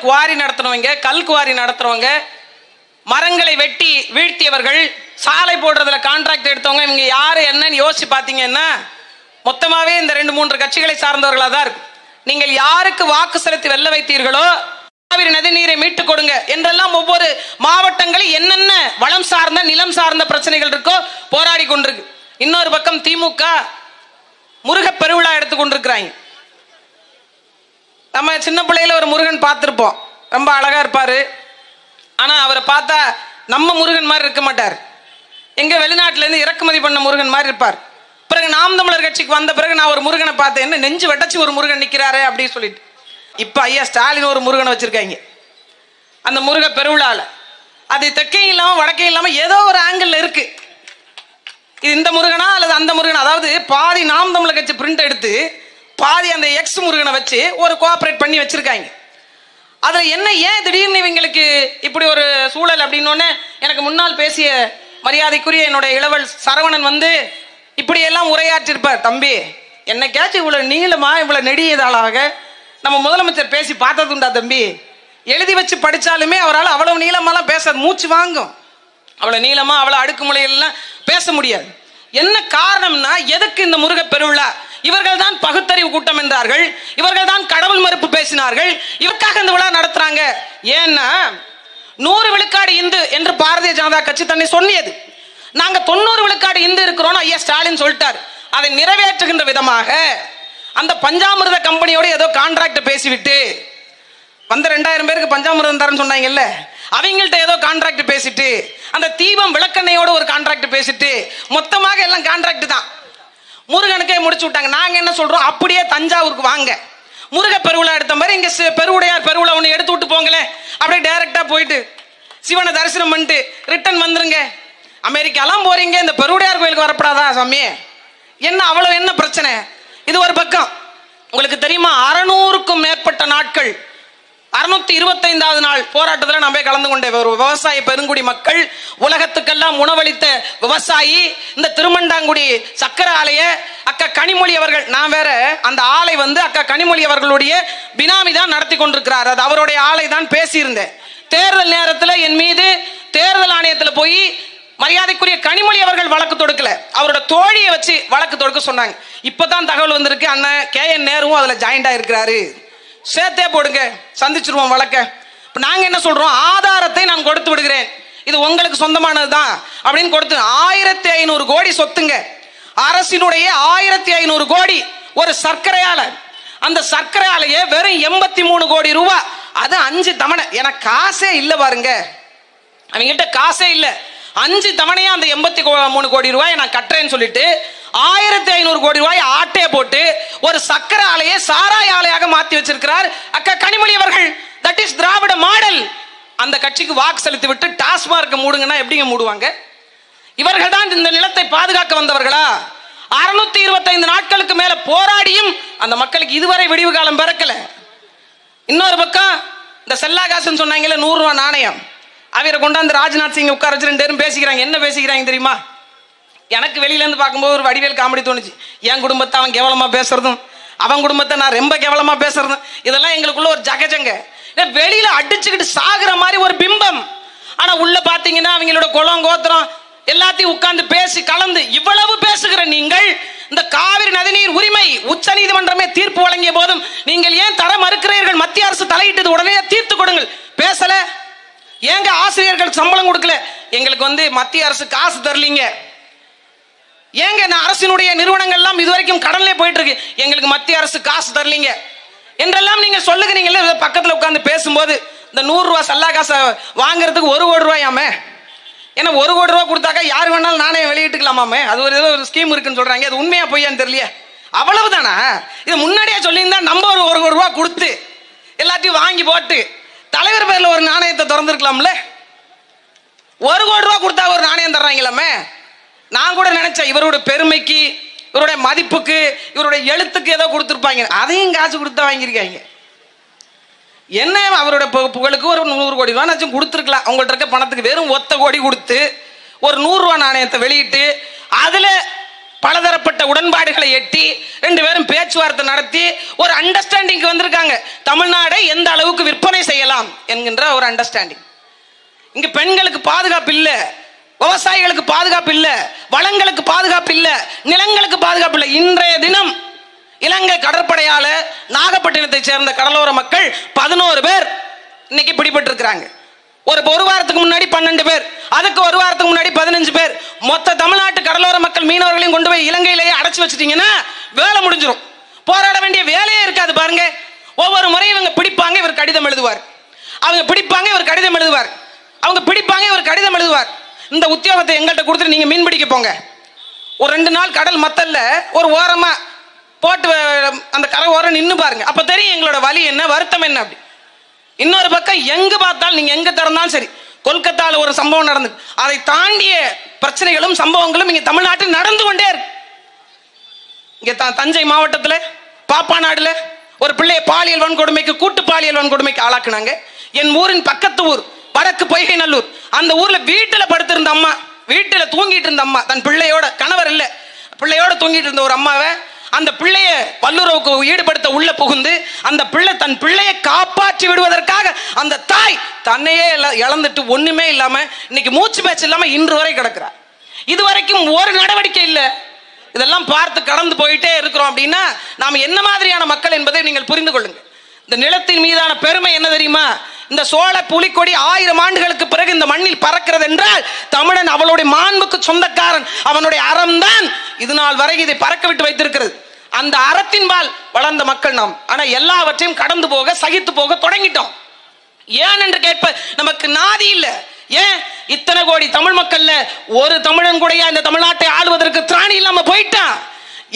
Quarry நடத்துறவங்க, கல் quarry நடத்துறவங்க, மரங்களை வெட்டி வீழ்த்தியவர்கள், சாலை போடுறதுல கான்ட்ராக்ட் எடுத்தவங்க, இவங்க யாரு என்னன்னு யோசிச்சு பார்த்தீங்கன்னா மொத்தமாவே இந்த 2-3 கட்சிகளை சார்ந்தவர்களாக தான் இருக்கும். நீங்கள் யாருக்கு வாக்கு செலுத்தி வெல்ல வைத்தீர்களோ காவிரி நதி நீரை மீட்டுக் கொடுங்க என்றெல்லாம் ஒவ்வொரு மாவட்டங்களில் என்னென்ன வளம் சார்ந்த நிலம் சார்ந்த பிரச்சனைகள் இருக்கோ போராடி கொண்டிருக்கு. இன்னொரு பக்கம் திமுக முருக பெருவிழா எடுத்து கொண்டிருக்கிறாங்க. நம்ம சின்ன பிள்ளையில ஒரு முருகன் பார்த்துருப்போம், ரொம்ப அழகா இருப்பாரு. ஆனா அவரை பார்த்தா நம்ம முருகன் மாதிரி இருக்க மாட்டார், எங்க வெளிநாட்டுல இருந்து இறக்குமதி பண்ண முருகன் மாதிரி இருப்பார். பிறகு நாம் தமிழர் கட்சிக்கு வந்த பிறகு நான் ஒரு முருகனை பார்த்தேன், என்ன நெஞ்சு வெட்டச்சு ஒரு முருகன் நிக்கிறாரு அப்படின்னு சொல்லிட்டு. இப்ப ஐயா ஸ்டாலின் ஒரு முருகனை வச்சிருக்காங்க அந்த முருக பெருவிழால. அது தெற்கையும் இல்லாம வடக்கையும் இல்லாம ஏதோ ஒரு ஆங்கிள் இருக்கு. இது இந்த முருகனா அல்லது அந்த முருகனா, அதாவது பாதி நாம் தமிழர் கட்சி பிரிண்ட் எடுத்து பாதி அந்த எக்ஸ் முருகனை வச்சு ஒரு கோஆபரேட் பண்ணி வச்சிருக்காங்க. அதுல என்ன ஏன் திடீர்னு இவங்களுக்கு இப்படி ஒரு சூழல் அப்படின்னு எனக்கு முன்னால் பேசிய மரியாதைக்குரிய என்னுடைய இளவல் சரவணன் வந்து இப்படி எல்லாம் உரையாற்றிருப்பார். தம்பி, என்னைக்காச்சும் இவ்வளவு நீளமா இவ்வளவு நெடியதாளாக நம்ம முதலமைச்சர் பேசி பார்த்ததுண்டா தம்பி? எழுதி வச்சு படிச்சாலுமே அவரால் அவ்வளவு நீளமாலாம் பேச மூச்சு வாங்கும். அவ்வளவு நீளமா அவ்வளவு அடுக்குமுறையெல்லாம் பேச முடியாது. என்ன காரணம்னா, எதுக்கு இந்த முருக பெருவிழா? இவர்கள் தான் பகுத்தறிவு கூட்டம் என்றார்கள், இவர்கள் தான் கடவுள் மறுப்பு பேசினார்கள், இவருக்காக இந்த விழா நடத்துறாங்க. ஏன்னா 100 விழுக்காடு இந்து என்று பாரதிய ஜனதா கட்சி தன்னை சொன்னியது. நாங்க 90 விழுக்காடு இந்து இருக்கிறோம் ஐயா ஸ்டாலின் சொல்லிட்டார். அதை நிறைவேற்றுகின்ற விதமாக அந்த பஞ்சாமிர்த கம்பெனியோட ஏதோ கான்ட்ராக்ட் பேசிவிட்டு வந்த 2000 பேருக்கு பஞ்சாமிர்தம் தரேன்னு சொன்னாங்கல்ல, அவங்கள்ட்ட ஏதோ கான்ட்ராக்ட் பேசிட்டு அந்த தீபம் விளக்கெண்ணையோட ஒரு கான்ட்ராக்ட் பேசிட்டு மொத்தமாக எல்லாம் கான்ட்ராக்ட் தான் முருகனுக்கே முடிச்சு விட்டாங்க. நாங்க என்ன சொல்றோம், அப்படியே தஞ்சாவூருக்கு வாங்க, முருக பெருவிழா எடுத்த மாதிரி இங்க பெருவுடையார் பெருவிழா ஒன்று எடுத்து விட்டு போங்களேன். அப்படியே டைரக்டா போயிட்டு சிவனை தரிசனம் பண்ணிட்டு ரிட்டர்ன் வந்துருங்க. அமெரிக்காலாம் போறீங்க, இந்த பெருவுடையார் கோயிலுக்கு வரப்படாதா சாமி? என்ன அவ்வளவு என்ன பிரச்சனை? இது ஒரு பக்கம். உங்களுக்கு தெரியுமா, 600க்கும் மேற்பட்ட நாட்கள் 625வது நாள் போராட்டத்தில் நான் போய் கலந்து கொண்டேன். ஒரு விவசாய பெருங்குடி மக்கள், உலகத்துக்கெல்லாம் உணவளித்த விவசாயி, இந்த திருமண்டாங்குடி சக்கர ஆலைய அக்கா கனிமொழி அவர்கள், நான் வேற அந்த ஆலை வந்து அக்கா கனிமொழி அவர்களுடைய பினாமி தான் நடத்தி கொண்டிருக்கிறார், அது அவருடைய ஆலை தான் பேசியிருந்தேன். தேர்தல் நேரத்தில் என் மீது தேர்தல் ஆணையத்தில் போய் மரியாதைக்குரிய கனிமொழி அவர்கள் வழக்கு தொடுக்கல, அவரோட தோழியை வச்சு வழக்கு தொடுக்க சொன்னாங்க. இப்பதான் தகவல் வந்திருக்கு, அண்ணன் KN நேருவும் அதுல ஜாயின்ட் ஆயிருக்கிறாரு, சேர்த்தே போடுங்க, சந்திச்சிருவோம் வழக்க. இப்ப நாங்க என்ன சொல்றோம், ஆதாரத்தை நான் கொடுத்து விடுகிறேன், இது உங்களுக்கு சொந்தமானது தான் அப்படின்னு கொடுத்து 1500 கோடி சொத்துங்க, அரசினுடைய 1500 கோடி ஒரு சர்க்கரை ஆலை. அந்த சர்க்கரை ஆலையை வெறும் 83 கோடி ரூபாய், அது 5 தவணை. எனக்கு காசே இல்லை பாருங்க, அவங்ககிட்ட காசே இல்லை, 5 தவணையா அந்த 83 கோடி ரூபாய் நான் கட்டுறேன்னு சொல்லிட்டு 1500 கோடி ரூபாய் ஆட்டையை போட்டு ஒரு சக்கர ஆலையை சாராய ஆலையாக மாத்தி வச்சிருக்கிறார் அக்கா கனிமொழி அவர்கள். That is Dravida model. அந்த கட்சிக்கு வாக்கு செலுத்தி விட்டு டாஸ்மார்க்க மூடுங்கன்னா எப்படிங்க மூடுவாங்க? இவர்கள் தான் இந்த நிலத்தை பாதுகாக்க வந்தவர்களா? 625 நாட்களுக்கு மேல போராடியும் அந்த மக்களுக்கு இதுவரை விடிவு காலம் பிறக்கல. இன்னொரு பக்கம் இந்த செல்லாகாசுன்னு சொன்னாங்கல்ல, 100 ரூபாய் நாணயம், அவரை கொண்டாந்து ராஜ்நாத் சிங் உட்கார வச்சு 2 பேரும் பேசிக்கிறாங்க. என்ன பேசிக்கிறாங்க தெரியுமா? எனக்கு வெளியில இருந்து பார்க்கும்போது ஒரு வடிவேல் காமெடி தோணுச்சு. என் குடும்பத்தை அவன் கேவலமா பேசுறதும், அவன் குடும்பத்தை நான் ரொம்ப கேவலமா பேசுறதும், இதெல்லாம் எங்களுக்குள்ள ஒரு ஜகஜங்க. வெளியில அடிச்சுக்கிட்டு சாகுற மாதிரி ஒரு பிம்பம். ஆனா உள்ள பாத்தீங்கன்னா அவங்களோட குலம் கோத்திரம் எல்லாத்தையும் உட்கார்ந்து பேசி கலந்து இவ்வளவு பேசுகிற நீங்கள், இந்த காவிரி நதிநீர் உரிமை உச்ச நீதிமன்றமே தீர்ப்பு வழங்கிய போதும் நீங்கள் ஏன் தர மறுக்கிறீர்கள்? மத்திய அரசு தலையிட்டது உடனே தீர்த்து கொடுங்கள். பேசல. ஏங்க ஆசிரியர்களுக்கு சம்பளம் கொடுக்கல? எங்களுக்கு வந்து மத்திய அரசு காசு தரலீங்க. ஏங்க அரசினுடைய நிறுவனங்கள் எல்லாம் இதுவரைக்கும் கடல்ல போயிட்டு இருக்கு, எங்களுக்கு மத்திய அரசு காசு தரலீங்க என்றெல்லாம் நீங்க சொல்லுகிறீங்கல்ல. பக்கத்துல உட்கார்ந்து பேசும்போது இந்த 100 ரூபாய் சல்லா காசை வாங்குறதுக்கு 1 கோடி ரூபாயாமே. ஏன்னா 1 கோடி ரூபாய் கொடுத்தாக்கா யார் வேணாலும் நாணயம் வெளியிட்டுக்கலாமாமே. அது ஒரு ஏதோ ஒரு ஸ்கீம் இருக்குன்னு சொல்றாங்க. அது உண்மையா பொய்யான்னு தெரியலையே. அவ்வளவுதானா? இது முன்னாடியே சொல்லியிருந்தா நம்ம ஒரு 1 கோடி ரூபாய் கொடுத்து எல்லாத்தையும் வாங்கி போட்டு தலைவர் பேர்ல ஒரு நாணயத்தை திறந்துருக்கலாம்ல. 1 கோடி ரூபாய் கொடுத்தா ஒரு நாணயம் தர்றாங்களாமே. நான் கூட நினைச்சேன் இவருடைய பெருமைக்கு, இவருடைய மதிப்புக்கு, இவருடைய எழுத்துக்கு ஏதோ கொடுத்துருப்பாங்க. அதையும் காசு கொடுத்தா வாங்கியிருக்காங்க. என்ன அவருடைய புகழுக்கு ஒரு 100 கோடி ரூபாய் கொடுத்துருக்கலாம். அவங்கள்ட்ட இருக்க பணத்துக்கு வெறும் 1 கோடி கொடுத்து ஒரு 100 ரூபாய் நாணயத்தை வெளியிட்டு அதுல பலதரப்பட்ட உடன்பாடுகளை எட்டி 2 பேரும் பேச்சுவார்த்தை நடத்தி ஒரு அண்டர்ஸ்டாண்டிங் வந்திருக்காங்க. தமிழ்நாடை எந்த அளவுக்கு விற்பனை செய்யலாம், செய்யலாம் என்கின்ற ஒரு அண்டர்ஸ்டாண்டிங். இங்க பெண்களுக்கு பாதுகாப்பு இல்ல, விவசாயிகளுக்கு பாதுகாப்பு இல்ல, வளங்களுக்கு பாதுகாப்பு இல்ல, நிலங்களுக்கு பாதுகாப்பு இல்ல. இன்றைய தினம் இலங்கை கடற்படையால நாகப்பட்டினத்தை சேர்ந்த கடலோர மக்கள் 11 பேர் இன்னைக்கு பிடிபட்டு இருக்கிறாங்க. ஒரு வாரத்துக்கு முன்னாடி 12 பேர், அதுக்கு ஒரு வாரத்துக்கு முன்னாடி 15 பேர். மொத்த தமிழ்நாட்டு கடலோர மக்கள் மீனவர்களையும் கொண்டு போய் இலங்கையிலேயே அடைச்சு வச்சுட்டீங்கன்னா வேலை முடிஞ்சிடும். போராட வேண்டிய வேலையே இருக்காது. பாருங்க, ஒவ்வொரு முறையும் இவங்க பிடிப்பாங்க, இவர் கடிதம் எழுதுவார். அவங்க பிடிப்பாங்க, இவர் கடிதம் எழுதுவார். அவங்க பிடிப்பாங்க, இவர் கடிதம் எழுதுவார். இந்த உத்தியோகத்தை எங்கள்கிட்ட கொடுத்துட்டு நீங்க மீன் பிடிக்க போங்க. ஒரு 2 நாள் கடல் மத்தல்ல ஒரு ஓரமா போட்டு அந்த கரை ஓரம் நின்று பாருங்க, அப்ப தெரியும் எங்களோட வலி என்ன, வருத்தம் என்ன. அப்படி இன்னொரு பக்கம் எங்க பார்த்தாலும், நீங்க எங்க திறந்தாலும் சரி, கொல்கத்தால ஒரு சம்பவம் நடந்து, அதை தாண்டிய பிரச்சனைகளும் சம்பவங்களும் இங்க தமிழ்நாட்டில் நடந்து கொண்டே இருக்கு. இங்க தஞ்சை மாவட்டத்தில் பாப்பாநாடுல ஒரு பிள்ளையை பாலியல் வன்கொடுமைக்கு, கூட்டு பாலியல் வன்கொடுமைக்கு ஆளாக்குனாங்க. என் ஊரின் பக்கத்து ஊர் வடக்கு பொய்கை நல்லூர், அந்த ஊர்ல வீட்டுல படுத்திருந்த அம்மா, வீட்டுல தூங்கிட்டு இருந்த அம்மா, தன் பிள்ளையோட, கணவர் இல்ல, பிள்ளையோட தூங்கிட்டு இருந்த ஒரு அம்மாவை அந்த பிள்ளைய வல்லுறவுக்கு ஈடுபடுத்த உள்ள புகுந்து அந்த பிள்ளை தன் பிள்ளையை காப்பாற்றி விடுவதற்காக அந்த தாய் தன்னையே இழந்துட்டு ஒண்ணுமே இல்லாம இன்னைக்கு மூச்சு பேச்சு இல்லாம இன்று வரை கிடக்கிறார். இதுவரைக்கும் ஒரு நடவடிக்கை இல்லை. இதெல்லாம் பார்த்து கடந்து போயிட்டே இருக்கிறோம். அப்படின்னா நாம் என்ன மாதிரியான மக்கள் என்பதை நீங்கள் புரிந்து கொள்ளுங்க. இந்த நிலத்தின் மீதான பெருமை என்ன தெரியுமா? இந்த சோழ புலிக்கொடி 1000 ஆண்டுகளுக்கு பிறகு இந்த மண்ணில் பறக்கிறது என்றால் தமிழன் அவளுடைய மாண்புக்கு சொந்தக்காரன், அவனுடைய அறம்தான் இது நாள் வரை இதை பறக்க விட்டு வைத்திருக்கிறது. அந்த அறத்தின்பால் வளர்ந்த மக்கள் நாம். ஆனா எல்லாவற்றையும் கடந்து போக, சகித்து போக தொடங்கிட்டோம். ஏன் என்று கேட்ப நமக்கு நாதி இல்லை. ஏன் இத்தனை கோடி தமிழ் மக்கள்ல ஒரு தமிழன் கூட இந்த தமிழ்நாட்டை ஆளுவதற்கு திராணி இல்லாம போயிட்டான்.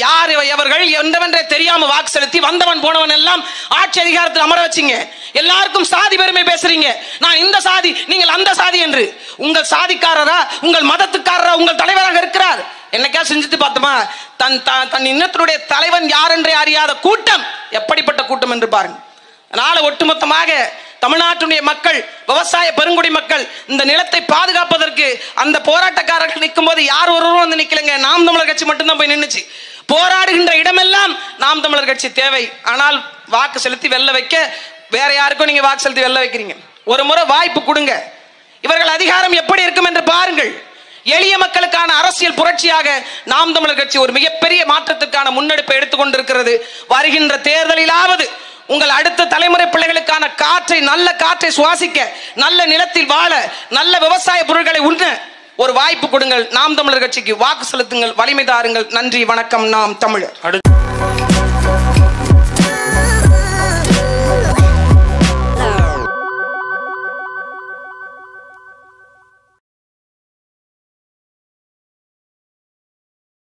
யார் எவர்கள் என்னவென்றே தெரியாம வாக்கு செலுத்தி வந்தவன் போனவன் எல்லாம் ஆட்சி அதிகாரத்தில் அமர வச்சிங்க. எல்லாருக்கும் சாதி பெருமை பேசுறீங்க. நான் இந்த சாதி, நீங்கள் அந்த சாதி என்று. உங்கள் சாதிக்காரரா, உங்கள் மதத்துக்காரரா உங்கள் தலைவராக இருக்கிறார்? என்னைக்கா செஞ்சுட்டு பார்த்தோமா? தன் இன்னத்தினுடைய தலைவன் யார் என்றே அறியாத கூட்டம் எப்படிப்பட்ட கூட்டம் என்று பாருங்க. அதனால ஒட்டுமொத்தமாக தமிழ்நாட்டுடைய மக்கள், விவசாய பெருங்குடி மக்கள் இந்த நிலத்தை பாதுகாப்பதற்கு அந்த போராட்டக்காரர்கள் நிற்கும் போது யார் ஒருவரும் வந்து நிக்கலங்க. நாம் தமிழர் கட்சி மட்டும்தான் போய் நின்னுச்சு. போராடுகின்ற இடமெல்லாம் நாம் தமிழர் கட்சி தேவை. ஆனால் வாக்கு செலுத்தி வெல்ல வைக்க வேற யாருக்கும் நீங்க வாக்கு செலுத்தி வெல்ல வைக்கிறீங்க. ஒரு முறை வாய்ப்பு கொடுங்க. இவர்கள் அதிகாரம் எப்படி இருக்கும் என்று பாருங்கள். எளிய மக்களுக்கான அரசியல் புரட்சியாக நாம் தமிழர் கட்சி ஒரு மிகப்பெரிய மாற்றத்திற்கான முன்னெடுப்பை எடுத்துக்கொண்டிருக்கிறது. வருகின்ற தேர்தலிலாவது உங்கள் அடுத்த தலைமுறை பிள்ளைகளுக்கான காற்றை, நல்ல காற்றை சுவாசிக்க, நல்ல நிலத்தில் வாழ, நல்ல விவசாய பொருட்களை உண்ண ஒரு வாய்ப்பு கொடுங்கள். நாம் தமிழர் கட்சிக்கு வாக்கு செலுத்துங்கள், வலிமை தாருங்கள். நன்றி, வணக்கம். நாம் தமிழர்.